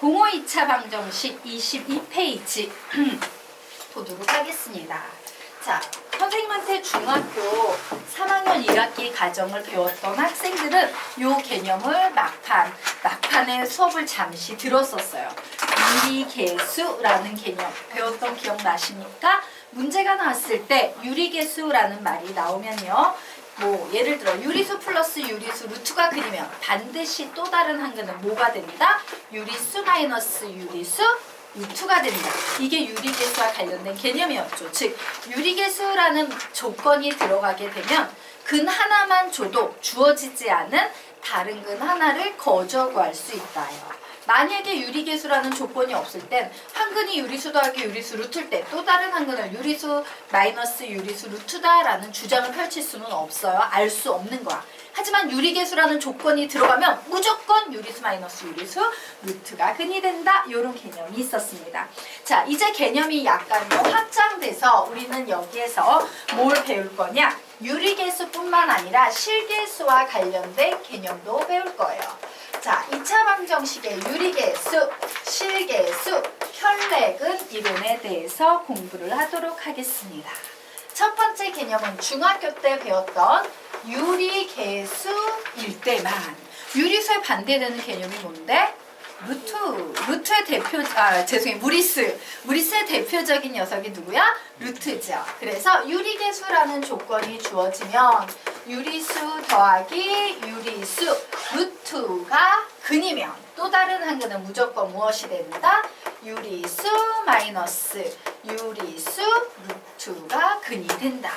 공호 2차 방정식 22페이지 보도록 하겠습니다. 자, 선생님한테 중학교 3학년 1학기 가정을 배웠던 학생들은 이 개념을 막판에 수업을 잠시 들었었어요. 유리계수라는 개념 배웠던 기억나십니까? 문제가 나왔을 때 유리계수라는 말이 나오면요. 뭐 예를 들어 유리수 플러스 유리수 루트가 그리면 반드시 또 다른 한글은 뭐가 됩니다? 유리수 마이너스 유리수 루트가 됩니다. 이게 유리계수와 관련된 개념이었죠. 즉 유리계수라는 조건이 들어가게 되면 근 하나만 줘도 주어지지 않은 다른 근 하나를 거저 구할 수 있다요. 만약에 유리계수라는 조건이 없을 땐 한 근이 유리수 더하기 유리수 루트일 때 또 다른 한 근을 유리수 마이너스 유리수 루트다라는 주장을 펼칠 수는 없어요. 알 수 없는 거야. 하지만 유리계수라는 조건이 들어가면 무조건 유리수 마이너스 유리수 루트가 근이 된다. 이런 개념이 있었습니다. 자, 이제 개념이 약간 확장돼서 우리는 여기에서 뭘 배울 거냐? 유리계수뿐만 아니라 실계수와 관련된 개념도 배울 거예요. 자, 2차 방정식의 유리계수, 실계수, 혈렉은 이론에 대해서 공부를 하도록 하겠습니다. 첫 번째 개념은 중학교 때 배웠던 유리계수일 때만. 유리수에 반대되는 개념이 뭔데? 루트의 무리수의 대표적인 녀석이 누구야? 루트죠. 그래서 유리계수라는 조건이 주어지면 유리수 더하기 유리수 루트가 근이면 또 다른 한 근은 무조건 무엇이 된다? 유리수 마이너스 유리수 루트가 근이 된다.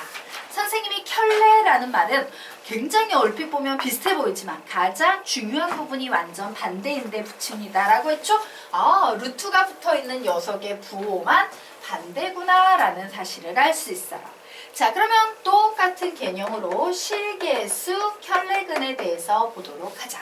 선생님이 켤레라는 말은 굉장히 얼핏 보면 비슷해 보이지만 가장 중요한 부분이 완전 반대인데 붙입니다 라고 했죠? 아, 루트가 붙어있는 녀석의 부호만 반대구나 라는 사실을 알 수 있어요. 자, 그러면 똑같은 개념으로 실계수, 켤레근에 대해서 보도록 하자.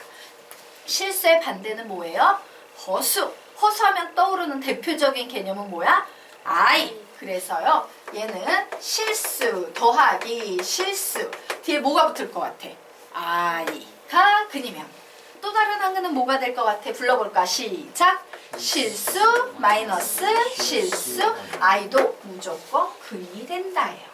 실수의 반대는 뭐예요? 허수. 허수하면 떠오르는 대표적인 개념은 뭐야? I. 그래서요, 얘는 실수 더하기 실수. 뒤에 뭐가 붙을 것 같아? I가 근이면 또 다른 한 근은 뭐가 될 것 같아? 불러볼까? 시작! 실수 마이너스 실수 I도 무조건 근이 된다예요.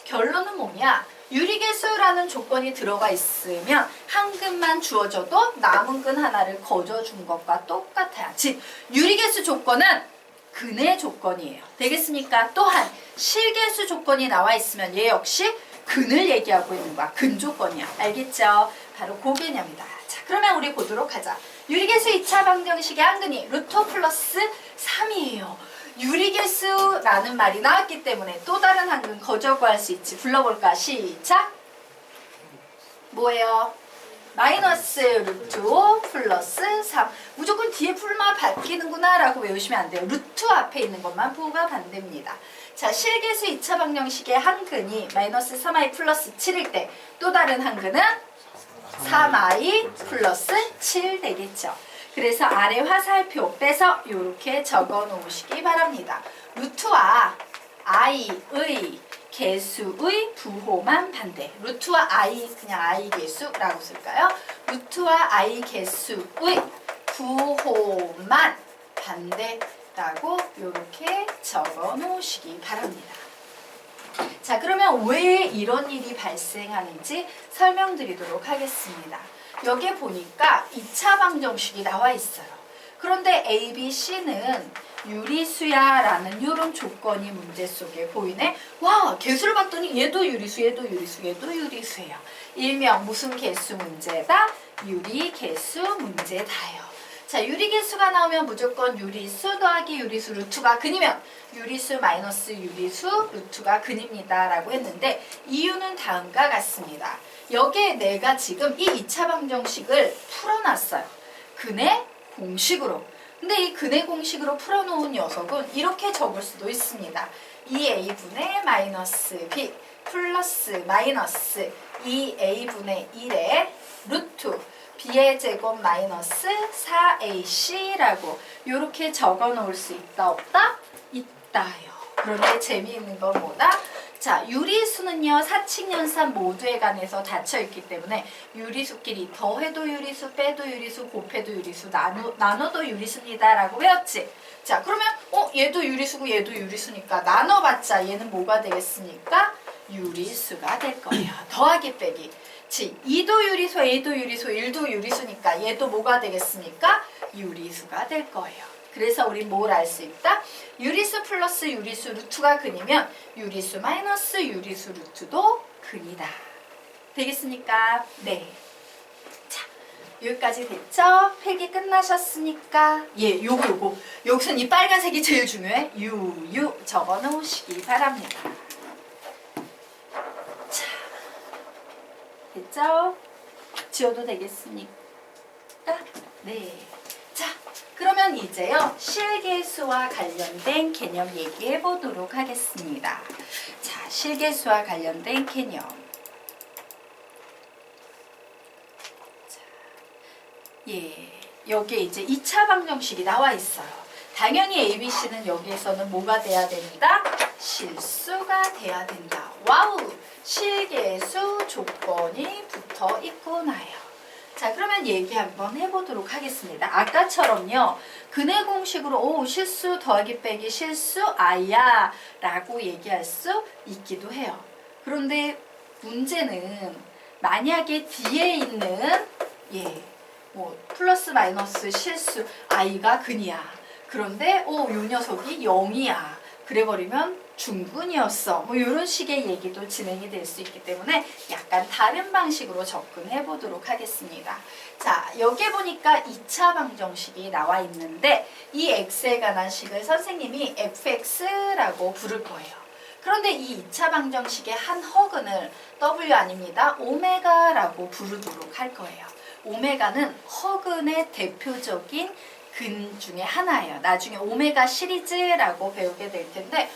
결론은 뭐냐? 유리계수라는 조건이 들어가 있으면 한 근만 주어져도 남은 근 하나를 거저준 것과 똑같아요. 즉 유리계수 조건은 근의 조건이에요. 되겠습니까? 또한 실계수 조건이 나와 있으면 얘 역시 근을 얘기하고 있는 거야. 근 조건이야. 알겠죠? 바로 그 개념이다. 자, 그러면 우리 보도록 하자. 유리계수 2차 방정식의 한 근이 루트 플러스 3이에요. 유리계수라는 말이 나왔기 때문에 또 다른 한 근 거저 구할 수 있지. 불러볼까? 시작! 뭐예요? 마이너스 루트 5 플러스 3. 무조건 뒤에 풀만 바뀌는구나 라고 외우시면 안 돼요. 루트 앞에 있는 것만 부호가 반대입니다. 자, 실계수 2차 방정식의 한 근이 마이너스 3i 플러스 7일 때 또 다른 한 근은 3i 플러스 7 되겠죠. 그래서 아래 화살표 빼서 이렇게 적어 놓으시기 바랍니다. 루트와 i의 계수의 부호만 반대. 루트와 i 그냥 i 계수라고 쓸까요? 루트와 i 계수의 부호만 반대라고 이렇게 적어 놓으시기 바랍니다. 자, 그러면 왜 이런 일이 발생하는지 설명드리도록 하겠습니다. 여기에 보니까 2차 방정식이 나와 있어요. 그런데 A, B, C는 유리수야 라는 이런 조건이 문제 속에 보이네. 와, 계수를 봤더니 얘도 유리수, 얘도 유리수, 얘도 유리수예요. 일명 무슨 계수 문제다? 유리계수 문제다요. 자, 유리계수가 나오면 무조건 유리수 더하기 유리수 루트가 근이면 유리수 마이너스 유리수 루트가 근입니다 라고 했는데 이유는 다음과 같습니다. 여기에 내가 지금 이 2차 방정식을 풀어놨어요. 근의 공식으로. 근데 이 근의 공식으로 풀어놓은 녀석은 이렇게 적을 수도 있습니다. 2a분의 마이너스 b 플러스 마이너스 2a분의 1의 루트 b의 제곱 마이너스 4ac라고 이렇게 적어 놓을 수 있다 없다? 있다요. 그런데 재미있는 건 뭐다? 자, 유리수는요, 사칙연산 모두에 관해서 닫혀있기 때문에 유리수끼리 더해도 유리수, 빼도 유리수, 곱해도 유리수, 나눠도 유리수입니다 라고 배웠지. 자, 그러면 얘도 유리수고 얘도 유리수니까 나눠봤자 얘는 뭐가 되겠습니까? 유리수가 될 거예요. 더하기 빼기. 즉, 2도 유리수, A도 유리수, 1도 유리수니까 얘도 뭐가 되겠습니까? 유리수가 될 거예요. 그래서 우리 뭘 알 수 있다? 유리수 플러스 유리수 루트가 근이면 유리수 마이너스 유리수 루트도 근이다. 되겠습니까? 네. 자, 여기까지 됐죠? 필기 끝나셨으니까 요거 여기서는 이 빨간색이 제일 중요해. 유 적어 놓으시기 바랍니다. 자, 됐죠? 지워도 되겠습니까? 네. 자, 그러면 이제요, 실계수와 관련된 개념 얘기해 보도록 하겠습니다. 자, 실계수와 관련된 개념. 자, 여기에 이제 2차 방정식이 나와 있어요. 당연히 ABC는 여기에서는 뭐가 돼야 된다? 실수가 돼야 된다. 와우! 실계수 조건이 붙어 있구나요. 자, 그러면 얘기 한번 해보도록 하겠습니다. 아까처럼요, 근해 공식으로 실수 더하기 빼기 실수 아야 라고 얘기할 수 있기도 해요. 그런데 문제는 만약에 뒤에 있는 플러스 마이너스 실수 i가 근이야. 그런데 요 녀석이 0이야. 그래버리면 중근이었어. 이런 식의 얘기도 진행이 될 수 있기 때문에 약간 다른 방식으로 접근해 보도록 하겠습니다. 자, 여기에 보니까 2차 방정식이 나와 있는데 이 x에 관한 식을 선생님이 fx라고 부를 거예요. 그런데 이 2차 방정식의 한 허근을 w 아닙니다. 오메가라고 부르도록 할 거예요. 오메가는 허근의 대표적인 근 중에 하나예요. 나중에 오메가 시리즈라고 배우게 될 텐데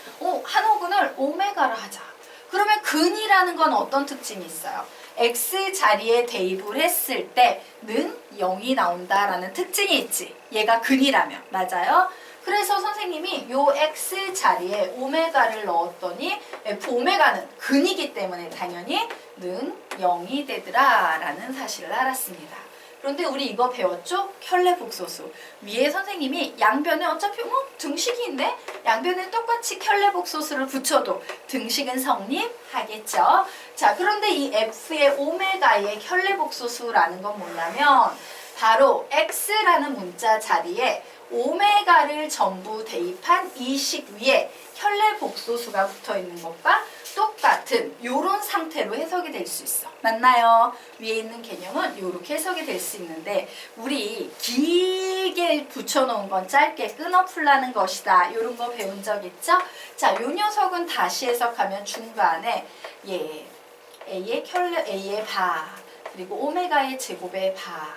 한 호근을 오메가로 하자. 그러면 근이라는 건 어떤 특징이 있어요? x 자리에 대입을 했을 때는 0이 나온다라는 특징이 있지. 얘가 근이라면. 맞아요? 그래서 선생님이 요 x 자리에 오메가를 넣었더니 f 오메가는 근이기 때문에 당연히 는 0이 되더라 라는 사실을 알았습니다. 그런데 우리 이거 배웠죠? 켤레복소수. 위에 선생님이 양변에 어차피 등식인데 양변에 똑같이 켤레복소수를 붙여도 등식은 성립하겠죠. 자, 그런데 이 f의 오메가의 켤레복소수라는 건 뭐냐면 바로 x라는 문자 자리에 오메가를 전부 대입한 이 식 위에 켤레복소수가 붙어 있는 것과 똑같은 이런 상태로 해석이 될 수 있어. 맞나요? 위에 있는 개념은 이렇게 해석이 될 수 있는데 우리 길게 붙여놓은 건 짧게 끊어 풀라는 것이다. 이런 거 배운 적 있죠? 자, 요 녀석은 다시 해석하면 중간에 A의 A의 바 그리고 오메가의 제곱의 바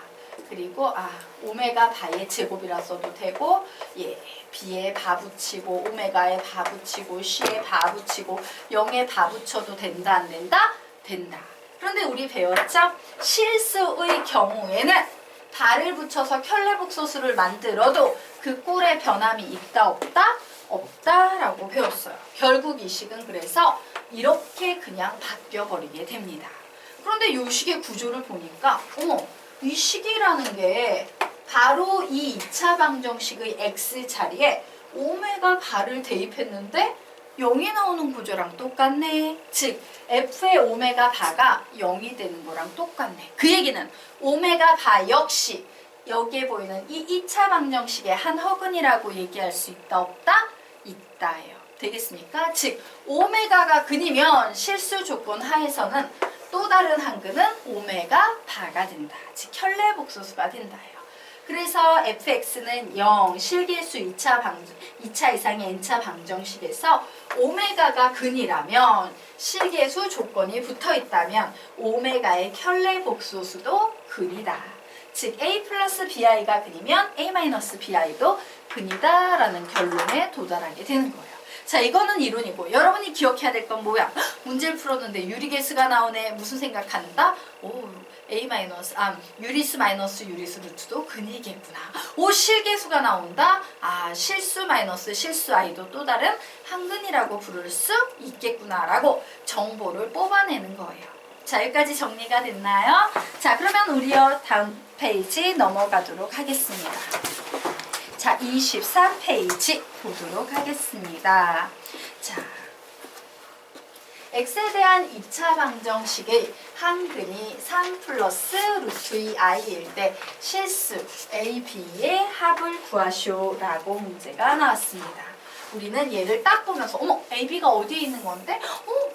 그리고 오메가 바의 제곱이라 써도 되고 B에 바 붙이고 오메가에 바 붙이고 C에 바 붙이고 0에 바 붙여도 된다 안 된다? 된다. 그런데 우리 배웠죠? 실수의 경우에는 바를 붙여서 켤레복소수를 만들어도 그 꼴의 변함이 있다 없다? 없다라고 배웠어요. 결국 이 식은 그래서 이렇게 그냥 바뀌어버리게 됩니다. 그런데 이 식의 구조를 보니까 이 식이라는 게 바로 이 2차 방정식의 x 자리에 오메가 바를 대입했는데 0이 나오는 구조랑 똑같네. 즉 f의 오메가 바가 0이 되는 거랑 똑같네. 그 얘기는 오메가 바 역시 여기에 보이는 이 2차 방정식의 한 허근이라고 얘기할 수 있다 없다? 있다예요. 되겠습니까? 즉 오메가가 근이면 실수 조건 하에서는 또 다른 한 근은 오메가 바가 된다. 즉 켤레복소수가 된다예요. 그래서 fx는 0, 실계수 2차 이상의 n차 방정식에서 오메가가 근이라면 실계수 조건이 붙어 있다면 오메가의 켤레복소수도 근이다. 즉 a 플러스 bi가 근이면 a 마이너스 bi도 근이다 라는 결론에 도달하게 되는 거예요. 자, 이거는 이론이고 여러분이 기억해야 될 건 뭐야? 문제를 풀었는데 유리계수가 나오네. 무슨 생각한다? 오, 유리수 마이너스 유리수 루트도 근이겠구나. 오, 실계수가 나온다? 아, 실수 마이너스 실수 i도 또 다른 한근이라고 부를 수 있겠구나 라고 정보를 뽑아내는 거예요. 자, 여기까지 정리가 됐나요? 자, 그러면 우리요 다음 페이지 넘어가도록 하겠습니다. 자, 23페이지 보도록 하겠습니다. 자, x에 대한 2차 방정식의 한근이 3 플러스 루트 2i일 때 실수 a, b의 합을 구하쇼라고 문제가 나왔습니다. 우리는 얘를 딱 보면서 어머, a, b가 어디에 있는 건데?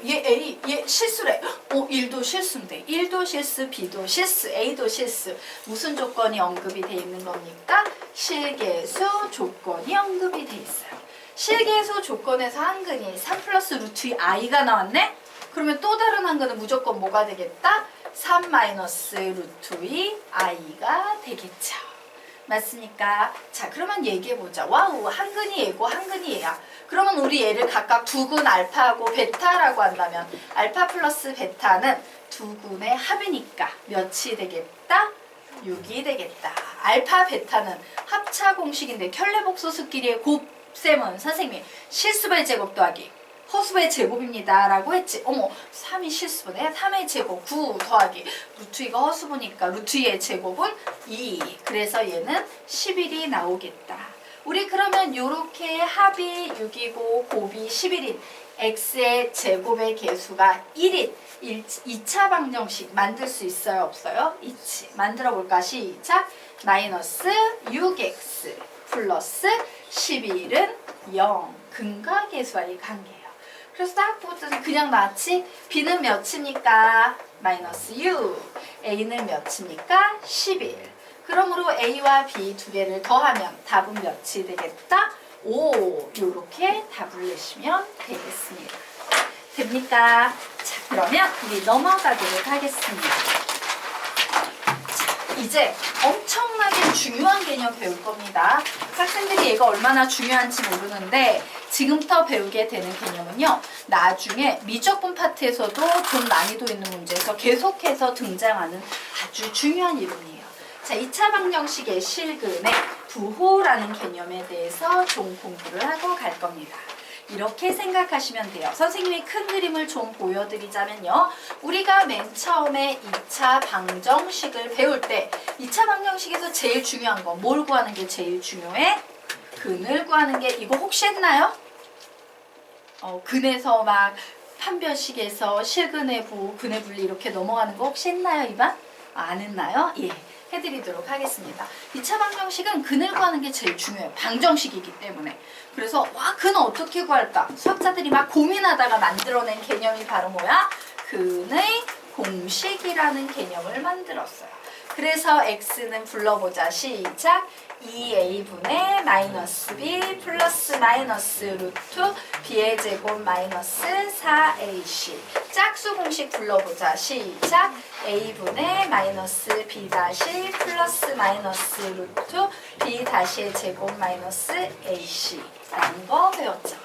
얘 a, 얘 실수래. 1도 실수인데 1도 실수, b도 실수, a도 실수. 무슨 조건이 언급이 돼 있는 겁니까? 실계수 조건이 언급이 돼 있어요. 실계수 조건에서 한근이 3 플러스 루트 2i가 나왔네? 그러면 또 다른 한근은 무조건 뭐가 되겠다? 3 마이너스 루트 2i가 되겠죠. 맞습니까? 자, 그러면 얘기해보자. 와우, 한근이 얘고 한근이 얘야. 그러면 우리 얘를 각각 두근 알파하고 베타라고 한다면 알파 플러스 베타는 두근의 합이니까 몇이 되겠다? 6이 되겠다. 알파 베타는 합차 공식인데 켤레복소수끼리의 곱셈은 선생님이 실수의 제곱 더하기 허수의 제곱입니다 라고 했지. 어머, 3이 실수네. 3의 제곱 9 더하기 루트 2가 허수보니까 루트 2의 제곱은 2. 그래서 얘는 11이 나오겠다. 우리 그러면 요렇게 합이 6이고 곱이 11인 x의 제곱의 개수가 1인 2차 방정식 만들 수 있어요? 없어요? 있지. 만들어 볼까? 시작. 마이너스 6x 플러스 11은 0. 근과 개수와의 관계예요. 그래서 딱 보더니 그냥 나왔지? b는 몇입니까? 마이너스 6. a는 몇입니까? 11. 그러므로 a와 b 두 개를 더하면 답은 몇이 되겠다? 5. 요렇게 답을 내시면 되겠습니다. 됩니까? 자, 그러면 우리 넘어가도록 하겠습니다. 자, 이제 엄청나게 중요한 개념 배울 겁니다. 학생들이 얘가 얼마나 중요한지 모르는데 지금부터 배우게 되는 개념은요. 나중에 미적분 파트에서도 좀 난이도 있는 문제에서 계속해서 등장하는 아주 중요한 이론이에요. 자, 2차 방정식의 실근의 부호라는 개념에 대해서 좀 공부를 하고 갈 겁니다. 이렇게 생각하시면 돼요. 선생님이 큰 그림을 좀 보여드리자면요. 우리가 맨 처음에 2차 방정식을 배울 때 2차 방정식에서 제일 중요한 건 뭘 구하는 게 제일 중요해? 근을 구하는 게 이거 혹시 했나요? 근에서 막 판별식에서 실근의 부, 근의 분리 이렇게 넘어가는 거 혹시 했나요, 이반? 안 했나요? 예. 해드리도록 하겠습니다. 2차 방정식은 근을 구하는 게 제일 중요해요. 방정식이기 때문에. 그래서 와, 근은 어떻게 구할까? 수학자들이 막 고민하다가 만들어낸 개념이 바로 뭐야? 근의 공식이라는 개념을 만들었어요. 그래서 x는 불러보자. 시작. 2a분의 마이너스 b 플러스 마이너스 루트 b의 제곱 마이너스 4ac. 짝수 공식 불러보자. 시작. a분의 마이너스 b 다시 플러스 마이너스 루트 b 다시의 제곱 마이너스 ac 라는 거 배웠죠.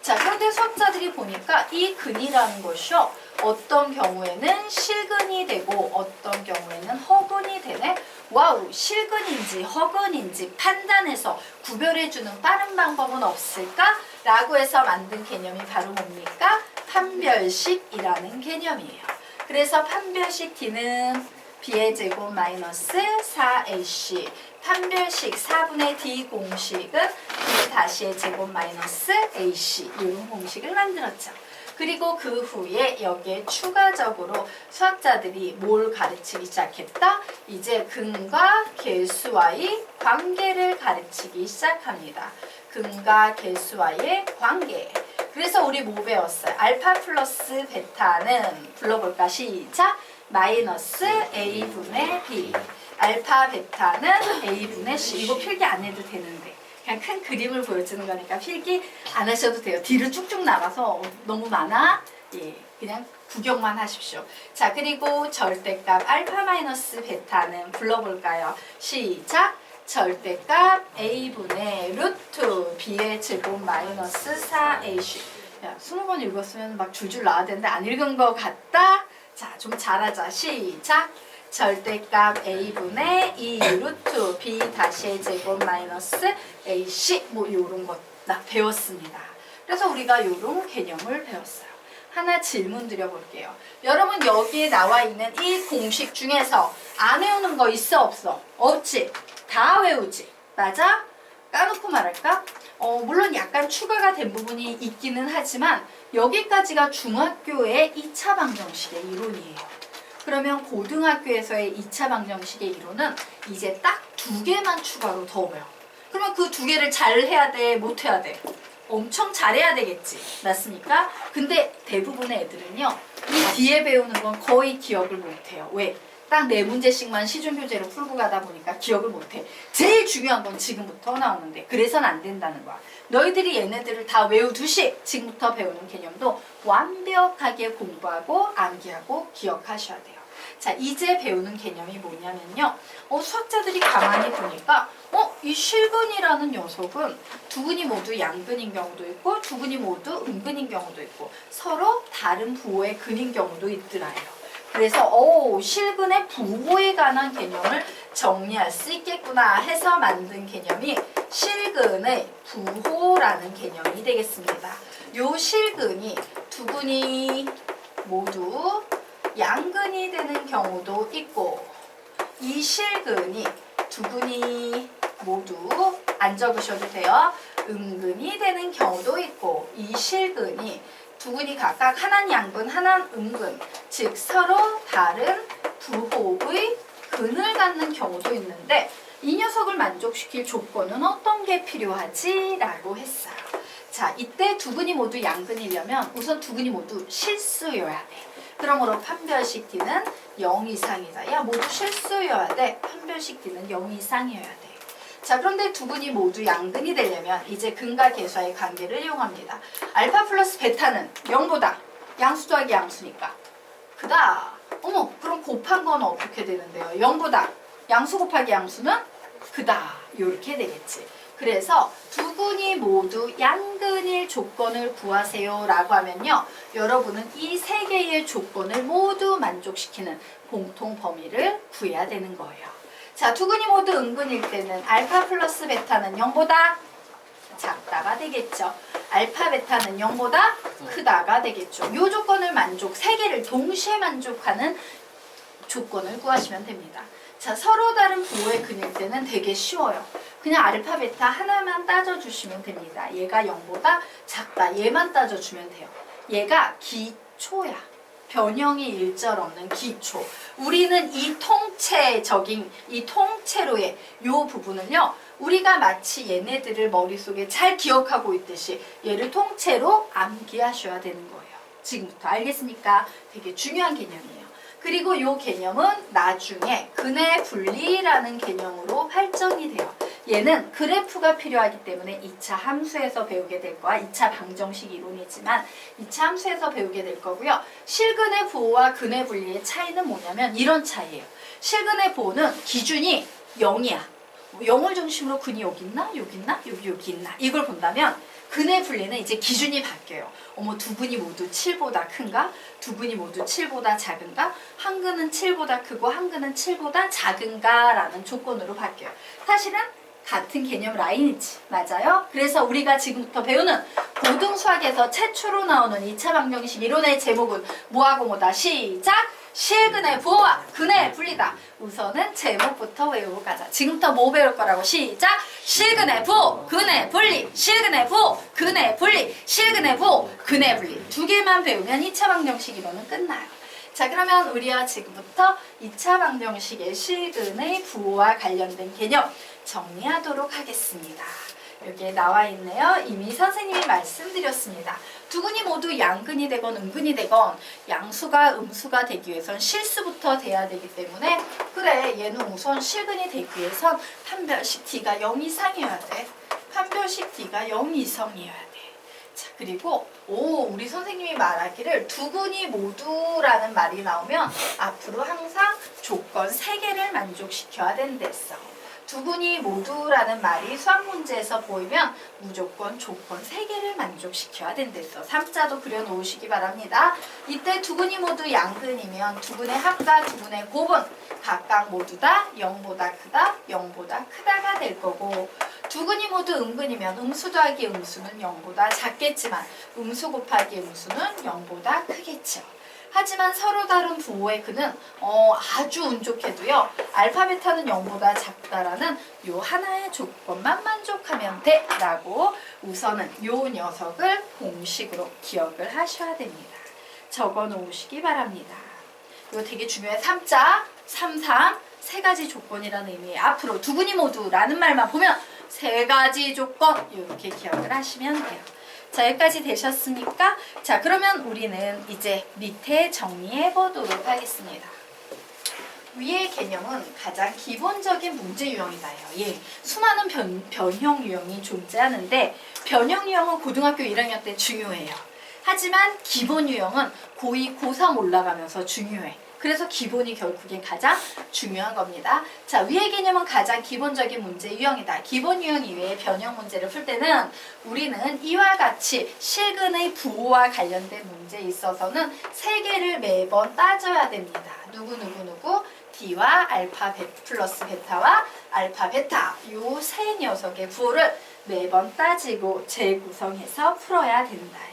자, 그런데 수학자들이 보니까 이 근이라는 것이요. 어떤 경우에는 실근이 되고 어떤 경우에는 허근이 되네. 와우, 실근인지 허근인지 판단해서 구별해주는 빠른 방법은 없을까? 라고 해서 만든 개념이 바로 뭡니까? 판별식이라는 개념이에요. 그래서 판별식 D는 B의 제곱 마이너스 4AC. 판별식 4분의 D 공식은 B 다시의 제곱 마이너스 AC. 이런 공식을 만들었죠. 그리고 그 후에 여기에 추가적으로 수학자들이 뭘 가르치기 시작했다? 이제 근과 개수와의 관계를 가르치기 시작합니다. 근과 개수와의 관계. 그래서 우리 뭐 배웠어요? 알파 플러스 베타는 불러볼까? 시작! 마이너스 A분의 B. 알파 베타는 A분의 C. 이거 필기 안 해도 되는데. 그냥 큰 그림을 보여주는 거니까 필기 안 하셔도 돼요. 뒤로 쭉쭉 나가서 너무 많아? 예, 그냥 구경만 하십시오. 자, 그리고 절대값 알파 마이너스 베타는 불러볼까요? 시작! 절대값 a분의 루트 b의 제곱 마이너스 4ac. 야, 20번 읽었으면 막 줄줄 나와야 되는데 안 읽은 거 같다? 자, 좀 잘하자. 시작! 절대값 a분의 2 루트 b 다시의 제곱 마이너스 ac. 뭐 요런 거 나 배웠습니다. 그래서 우리가 요런 개념을 배웠어요. 하나 질문 드려볼게요. 여러분 여기에 나와 있는 이 공식 중에서 안 외우는 거 있어 없어? 없지? 다 외우지? 맞아? 까놓고 말할까? 물론 약간 추가가 된 부분이 있기는 하지만 여기까지가 중학교의 2차 방정식의 이론이에요. 그러면 고등학교에서의 2차 방정식의 이론은 이제 딱 2개만 추가로 더 배워. 그러면 그 2개를 잘 해야 돼? 못 해야 돼? 엄청 잘해야 되겠지. 맞습니까? 근데 대부분의 애들은요. 이 뒤에 배우는 건 거의 기억을 못해요. 왜? 딱 4문제씩만 시중교재로 풀고 가다 보니까 기억을 못해. 제일 중요한 건 지금부터 나오는데 그래서는 안 된다는 거야. 너희들이 얘네들을 다 외우듯이 지금부터 배우는 개념도 완벽하게 공부하고 암기하고 기억하셔야 돼요. 자, 이제 배우는 개념이 뭐냐면요. 수학자들이 가만히 보니까 이 실근이라는 녀석은 두 근이 모두 양근인 경우도 있고 두 근이 모두 음근인 경우도 있고 서로 다른 부호의 근인 경우도 있더라요. 그래서 실근의 부호에 관한 개념을 정리할 수 있겠구나 해서 만든 개념이 실근의 부호라는 개념이 되겠습니다. 요 실근이 두 근이 모두 양근이 되는 경우도 있고 이 실근이 두 근이 모두 안 적으셔도 돼요. 음근이 되는 경우도 있고 이 실근이 두 근이 각각 하나는 양근, 하나는 음근, 즉 서로 다른 부호의 근을 갖는 경우도 있는데 이 녀석을 만족시킬 조건은 어떤 게 필요하지? 라고 했어요. 자, 이때 두 근이 모두 양근이려면 우선 두 근이 모두 실수여야 돼. 그러므로 판별식 D는 0 이상이다. 야, 모두 실수여야 돼. 판별식 D는 0 이상이어야 돼. 자, 그런데 두 근이 모두 양근이 되려면 이제 근과 계수와의 관계를 이용합니다. 알파 플러스 베타는 0보다 양수 더하기 양수니까 그다. 그럼 곱한 건 어떻게 되는데요? 0보다 양수 곱하기 양수는 그다. 이렇게 되겠지. 그래서 두 근이 모두 양근일 조건을 구하세요 라고 하면요. 여러분은 이 세 개의 조건을 모두 만족시키는 공통 범위를 구해야 되는 거예요. 자, 두 근이 모두 음근일 때는 알파 플러스 베타는 0보다 작다가 되겠죠. 알파 베타는 0보다 크다가 되겠죠. 이 조건을 세 개를 동시에 만족하는 조건을 구하시면 됩니다. 자, 서로 다른 부호의 근일 때는 되게 쉬워요. 그냥 알파 베타 하나만 따져주시면 됩니다. 얘가 0보다 작다. 얘만 따져주면 돼요. 얘가 기초야. 변형이 일절 없는 기초. 우리는 이 통째적인 이 통째로의 요 부분을요. 우리가 마치 얘네들을 머릿속에 잘 기억하고 있듯이 얘를 통째로 암기하셔야 되는 거예요. 지금부터 알겠습니까? 되게 중요한 개념이에요. 그리고 이 개념은 나중에 근의 분리라는 개념으로 발전이 돼요. 얘는 그래프가 필요하기 때문에 2차 함수에서 배우게 될 거야. 2차 방정식 이론이지만 2차 함수에서 배우게 될 거고요. 실근의 부호와 근의 분리의 차이는 뭐냐면 이런 차이예요. 실근의 부호는 기준이 0이야. 0을 중심으로 근이 여기 있나? 여기 있나? 여기 있나? 이걸 본다면 근의 분리는 이제 기준이 바뀌어요. 두 근이 모두 7보다 큰가? 두 근이 모두 7보다 작은가? 한 근은 7보다 크고 한 근은 7보다 작은가? 라는 조건으로 바뀌어요. 사실은 같은 개념 라인이지. 맞아요? 그래서 우리가 지금부터 배우는 고등수학에서 최초로 나오는 2차 방정식 이론의 제목은 뭐하고 뭐다? 시작! 실근의 부호와 근의 분리다. 우선은 제목부터 외우고 가자. 지금부터 뭐 배울 거라고? 시작! 실근의 부호, 근의 분리, 실근의 부호, 근의 분리, 실근의 부호, 근의 분리. 2개만 배우면 2차 방정식 이론은 끝나요. 자, 그러면 우리가 지금부터 2차 방정식의 실근의 부호와 관련된 개념 정리하도록 하겠습니다. 여기에 나와 있네요. 이미 선생님이 말씀드렸습니다. 두 근이 모두 양근이 되건 음근이 되건 양수가 음수가 되기 위해선 실수부터 돼야 되기 때문에 그래, 얘는 우선 실근이 되기 위해선 판별식 D가 0 이상이어야 돼. 판별식 D가 0 이상이어야 돼. 자, 그리고 우리 선생님이 말하기를 두 근이 모두라는 말이 나오면 앞으로 항상 조건 3개를 만족시켜야 된댔어. 두 두근이 모두라는 말이 수학 문제에서 보이면 무조건 조건 3개를 만족시켜야 된댔어. 3자도 그려놓으시기 바랍니다. 이때 두근이 모두 양근이면 두근의 합과 두근의 곱은 각각 모두 다 0보다 크다, 0보다 크다가 될 거고, 두근이 모두 음근이면 음수 더하기 음수는 0보다 작겠지만 음수 곱하기 음수는 0보다 크겠죠. 하지만 서로 다른 부호의 근은 아주 운 좋게도요. 알파 베타는 0보다 작다라는 요 하나의 조건만 만족하면 돼 라고 우선은 요 녀석을 공식으로 기억을 하셔야 됩니다. 적어 놓으시기 바랍니다. 이거 되게 중요해. 3자, 3, 3 가지 조건이라는 의미에 앞으로 두근이 모두라는 말만 보면 3가지 조건 이렇게 기억을 하시면 돼요. 자, 여기까지 되셨습니까? 자, 그러면 우리는 이제 밑에 정리해 보도록 하겠습니다. 위의 개념은 가장 기본적인 문제 유형이다요. 예, 수많은 변형 유형이 존재하는데 변형 유형은 고등학교 1학년 때 중요해요. 하지만 기본 유형은 고2, 고3 올라가면서 중요해. 그래서 기본이 결국엔 가장 중요한 겁니다. 자, 위의 개념은 가장 기본적인 문제 유형이다. 기본 유형 이외의 변형 문제를 풀 때는 우리는 이와 같이 실근의 부호와 관련된 문제에 있어서는 3개를 매번 따져야 됩니다. 누구 D와 알파 플러스 베타와 알파 베타 요 3 녀석의 부호를 매번 따지고 재구성해서 풀어야 된다요.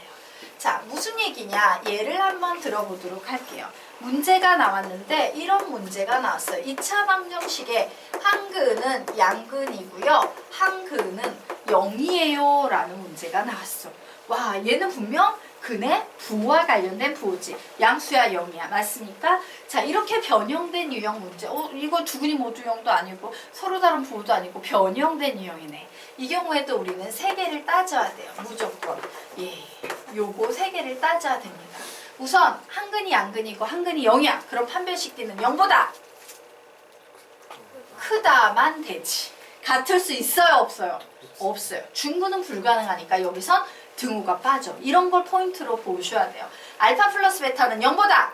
자, 무슨 얘기냐? 예를 한번 들어보도록 할게요. 문제가 나왔는데 이런 문제가 나왔어요. 2차 방정식에 한근은 양근이고요. 한근은 0이에요 라는 문제가 나왔어. 와, 얘는 분명 근의 부호와 관련된 부호지. 양수야 0이야. 맞습니까? 자, 이렇게 변형된 유형 문제. 이거 두근이 모두 유형도 아니고 서로 다른 부호도 아니고 변형된 유형이네. 이 경우에도 우리는 3개를 따져야 돼요. 무조건. 예, 요거 3개를 따져야 됩니다. 우선 한근이 양근이고 한근이 0이야. 그럼 판별식 D는 0보다 크다만 되지. 같을 수 있어요? 없어요? 없어요. 중근은 불가능하니까 여기선 등호가 빠져. 이런 걸 포인트로 보셔야 돼요. 알파 플러스 베타는 0보다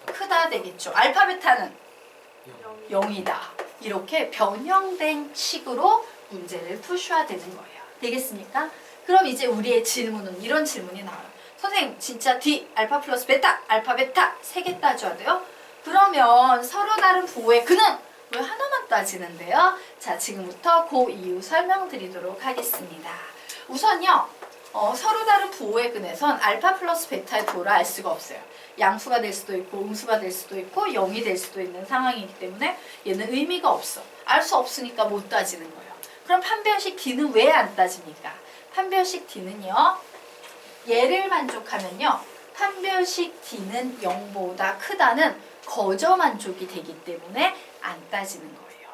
크다 되겠죠. 알파 베타는 0이다. 이렇게 변형된 식으로 문제를 푸셔야 되는 거예요. 되겠습니까? 그럼 이제 우리의 질문은 이런 질문이 나와요. 선생님, 진짜 D, 알파 플러스 베타, 알파 베타 3개 따져야 돼요? 그러면 서로 다른 부호의 근은 왜 하나만 따지는데요? 자, 지금부터 그 이유 설명드리도록 하겠습니다. 우선요, 서로 다른 부호의 근에선 알파 플러스 베타의 부호를 알 수가 없어요. 양수가 될 수도 있고 음수가 될 수도 있고 0이 될 수도 있는 상황이기 때문에 얘는 의미가 없어. 알 수 없으니까 못 따지는 거예요. 그럼 판별식 D는 왜 안 따집니까? 판별식 D는요. 얘를 만족하면요. 판별식 D는 0보다 크다는 거저 만족이 되기 때문에 안 따지는 거예요.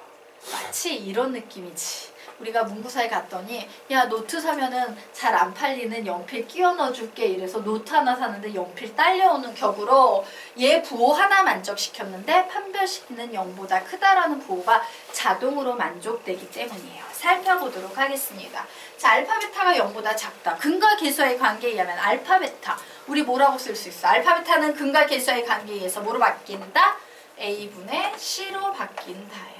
마치 이런 느낌이지. 우리가 문구사에 갔더니 야, 노트 사면은 잘 안 팔리는 연필 끼워 넣어줄게 이래서 노트 하나 사는데 연필 딸려오는 격으로 얘 부호 하나 만족시켰는데 판별식는 0보다 크다라는 부호가 자동으로 만족되기 때문이에요. 살펴보도록 하겠습니다. 자, 알파 베타가 0보다 작다. 근과 계수의 관계에 의하면 알파 베타 우리 뭐라고 쓸 수 있어? 알파 베타는 근과 계수의 관계에 의해서 뭐로 바뀐다? A분의 C로 바뀐다예요.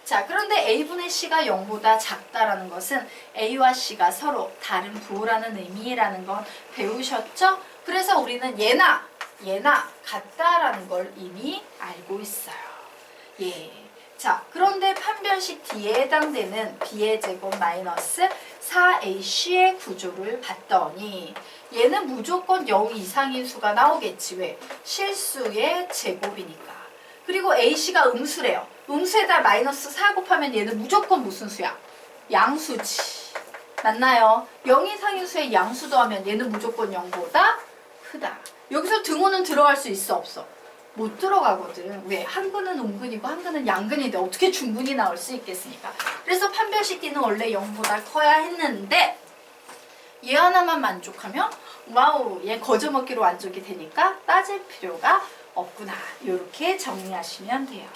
자, 그런데 A분의 C가 0보다 작다라는 것은 A와 C가 서로 다른 부호라는 의미라는 건 배우셨죠? 그래서 우리는 얘나 같다라는 걸 이미 알고 있어요. 예. 자, 그런데 판별식 D에 해당되는 B의 제곱 마이너스 4AC의 구조를 봤더니 얘는 무조건 0 이상인 수가 나오겠지. 왜? 실수의 제곱이니까. 그리고 AC가 음수래요. 음수에다 마이너스 4 곱하면 얘는 무조건 무슨 수야? 양수지. 맞나요? 0 이상인 수에 양수 더하면 얘는 무조건 0보다 크다. 여기서 등호는 들어갈 수 있어? 없어? 못 들어가거든. 왜? 한근은 음근이고 한근은 양근인데 어떻게 중근이 나올 수 있겠습니까? 그래서 판별식 D는 원래 0보다 커야 했는데 얘 하나만 만족하면 와우, 얘 거저먹기로 만족이 되니까 따질 필요가 없구나. 이렇게 정리하시면 돼요.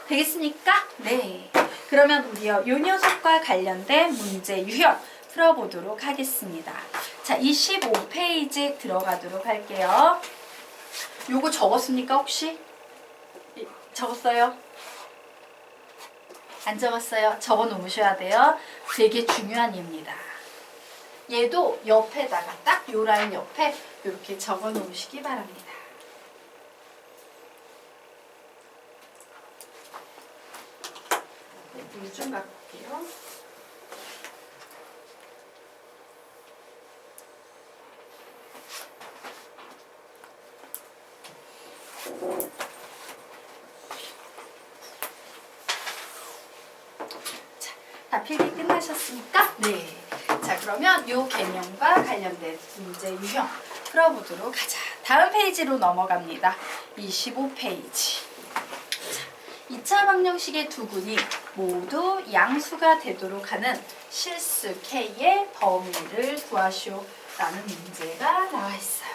되겠습니까? 네. 그러면 우리요 녀석과 관련된 문제 유형 풀어보도록 하겠습니다. 자, 25페이지 들어가도록 할게요. 요거 적었습니까 혹시? 적었어요? 안 적었어요? 적어 놓으셔야 돼요. 되게 중요한 예입니다. 얘도 옆에다가 딱 요 라인 옆에 이렇게 적어 놓으시기 바랍니다. 네, 물 좀 갖고 올게요. 자, 다 필기 끝나셨습니까? 네. 자, 그러면 이 개념과 관련된 문제 유형 풀어보도록 하자. 다음 페이지로 넘어갑니다. 25페이지. 자, 2차 방정식의 두 군이 모두 양수가 되도록 하는 실수 K의 범위를 구하시오 라는 문제가 나와 있어요.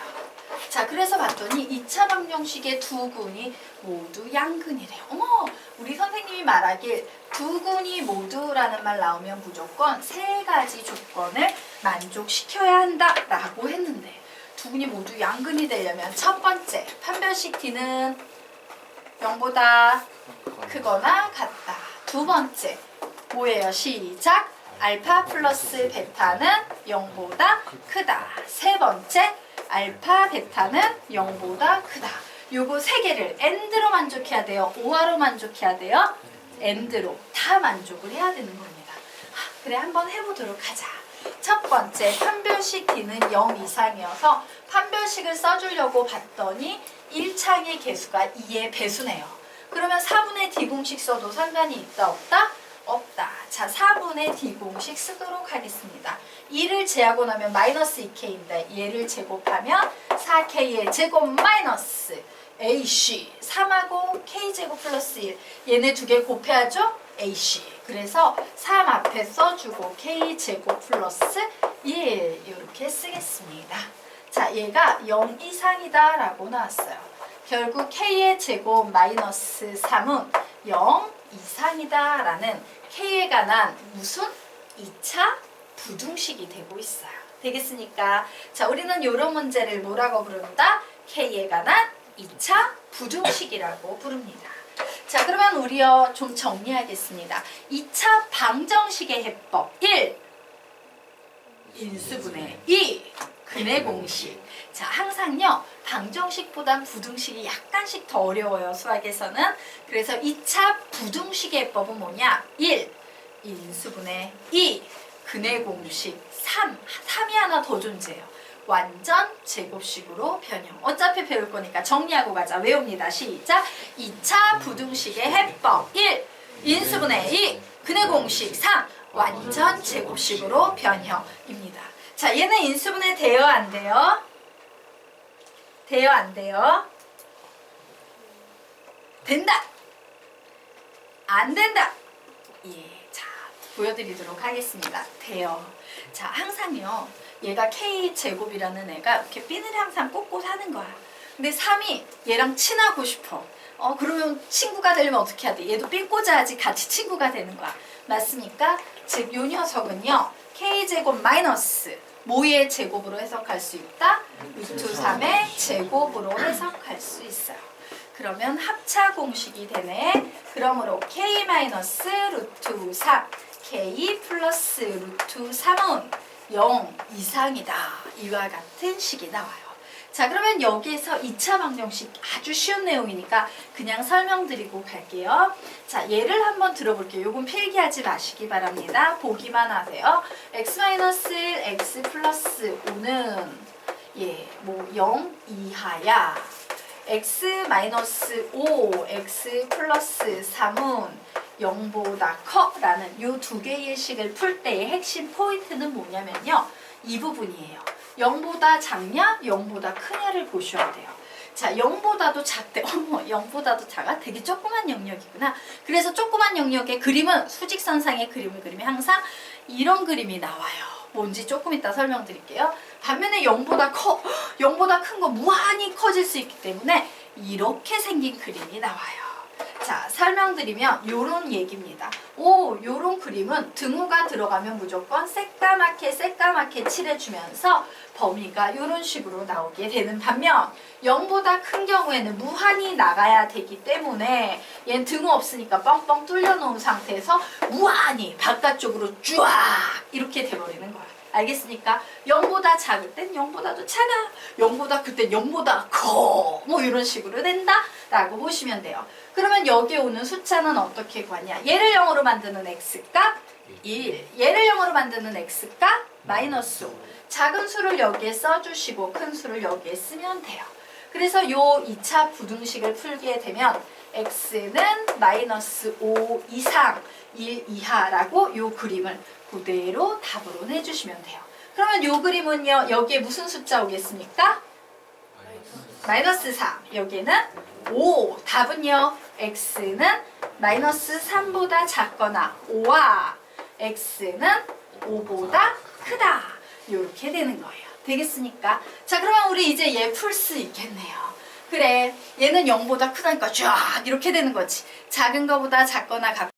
자, 그래서 봤더니 2차 방정식의 두 군이 모두 양근이래요. 어머, 우리 선생님이 말하길 두 군이 모두라는 말 나오면 무조건 세 가지 조건을 만족시켜야 한다라고 했는데 두 군이 모두 양근이 되려면 첫 번째, 판별식 D는 0보다 크거나 같다. 두 번째, 뭐예요? 시작! 알파 플러스 베타는 0보다 크다. 세 번째, 알파, 베타는 0보다 크다. 요거 세 개를 AND로 만족해야 돼요? OR로 만족해야 돼요? AND로 다 만족을 해야 되는 겁니다. 그래, 한번 해보도록 하자. 첫 번째, 판별식 D는 0 이상이어서 판별식을 써주려고 봤더니 1창의 개수가 2의 배수네요. 그러면 4분의 D 공식 써도 상관이 있다 없다? 없다. 자, 4분의 D 공식 쓰도록 하겠습니다. 2를 제하고 나면 마이너스 2K인데 얘를 제곱하면 4K의 제곱 마이너스 AC 3하고 K제곱 플러스 1 얘네 두 개 곱해야죠? AC 그래서 3 앞에 써주고 K제곱 플러스 1 이렇게 쓰겠습니다. 자, 얘가 0 이상이다 라고 나왔어요. 결국 K의 제곱 마이너스 3은 0 이상이다 라는 K에 관한 무슨 2차 부등식이 되고 있어요. 되겠습니까? 자, 우리는 이런 문제를 뭐라고 부른다? K에 관한 2차 부등식이라고 부릅니다. 자, 그러면 우리요 좀 정리하겠습니다. 2차 방정식의 해법 1. 인수분해 2. 근의 공식. 자, 항상요 방정식보단 부등식이 약간씩 더 어려워요, 수학에서는. 그래서 2차 부등식의 해법은 뭐냐? 1. 인수분해 2. 근의 공식 3. 3이 하나 더 존재해요. 완전 제곱식으로 변형. 어차피 배울 거니까 정리하고 가자. 외웁니다. 시작. 2차 부등식의 해법 1. 인수분해 2. 근의 공식 3. 완전 제곱식으로 변형입니다. 자, 얘는 인수분해 돼요? 안 돼요? 돼요? 안 돼요? 된다! 안 된다! 예, 자, 보여드리도록 하겠습니다. 돼요. 자, 항상요, 얘가 K제곱이라는 애가 이렇게 핀을 항상 꽂고 사는 거야. 근데 3이 얘랑 친하고 싶어. 그러면 친구가 되려면 어떻게 해야 돼? 얘도 핀 꽂아야지 같이 친구가 되는 거야. 맞습니까? 즉, 요 녀석은요, K제곱 마이너스 뭐의 제곱으로 해석할 수 있다? 루트 3의 제곱으로 해석할 수 있어요. 그러면 합차 공식이 되네. 그러므로 K 마이너스 루트 3, K 플러스 루트 3은 0 이상이다. 이와 같은 식이 나와요. 자, 그러면 여기에서 2차 방정식 아주 쉬운 내용이니까 그냥 설명드리고 갈게요. 자, 예를 한번 들어볼게요. 요건 필기하지 마시기 바랍니다. 보기만 하세요. x-1, x 플러스 5는 예, 뭐 0 이하야. x-5, x 플러스 3은 0보다 커 라는 요 두 개의 식을 풀 때의 핵심 포인트는 뭐냐면요. 이 부분이에요. 0보다 작냐? 0보다 크냐를 보셔야 돼요. 자, 0보다도 작대. 어머, 0보다도 작아? 되게 조그만 영역이구나. 그래서 조그만 영역의 그림은 수직선상의 그림을 그리면 항상 이런 그림이 나와요. 뭔지 조금 이따 설명드릴게요. 반면에 0보다 커, 0보다 큰 거 무한히 커질 수 있기 때문에 이렇게 생긴 그림이 나와요. 자, 설명드리면 요런 얘기입니다. 오, 요런 그림은 등호가 들어가면 무조건 새까맣게 칠해주면서 범위가 요런 식으로 나오게 되는 반면 0보다 큰 경우에는 무한히 나가야 되기 때문에 얘는 등호 없으니까 뻥뻥 뚫려 놓은 상태에서 무한히 바깥쪽으로 쫙 이렇게 돼버리는 거야. 알겠습니까? 0보다 작을 땐 0보다도 작아. 0보다 그땐 0보다 커. 뭐 이런 식으로 된다. 라고 보시면 돼요. 그러면 여기 오는 숫자는 어떻게 구하냐? 얘를 0으로 만드는 x값 1. 얘를 0으로 만드는 x값 마이너스 5. 작은 수를 여기에 써주시고 큰 수를 여기에 쓰면 돼요. 그래서 요 2차 부등식을 풀게 되면 x는 마이너스 5 이상 1 이하라고 요 그림을 그대로 답으로 내주시면 돼요. 그러면 요 그림은요, 여기에 무슨 숫자 오겠습니까? 마이너스 3. 여기는 5. 답은요, x는 마이너스 3보다 작거나 5와 x는 5보다 크다. 이렇게 되는 거예요. 되겠습니까? 자, 그러면 우리 이제 얘 풀 수 있겠네요. 그래, 얘는 0보다 크다니까 쫙 이렇게 되는 거지. 작은 거보다 작거나 같